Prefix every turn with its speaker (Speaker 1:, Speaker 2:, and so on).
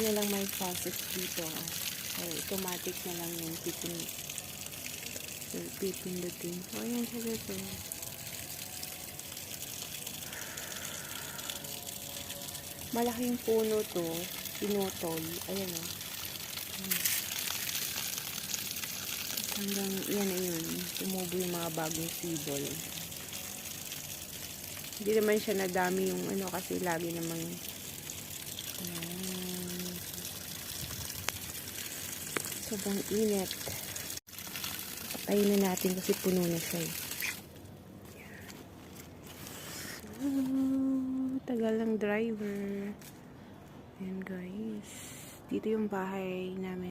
Speaker 1: na lang may faucet dito. Ay, automatic na lang yung pipindutin. O, ayan siya dito. Malaking puno to. Pinutol. Ayan o. Hanggang, yan na yun. Tumubo yung mga bagong sibol. Hindi naman siya nadami yung ano kasi lagi namang sobrang init. Patayin na natin kasi puno na siya eh. So, tagal ng driver. Ayan guys. Dito yung bahay namin.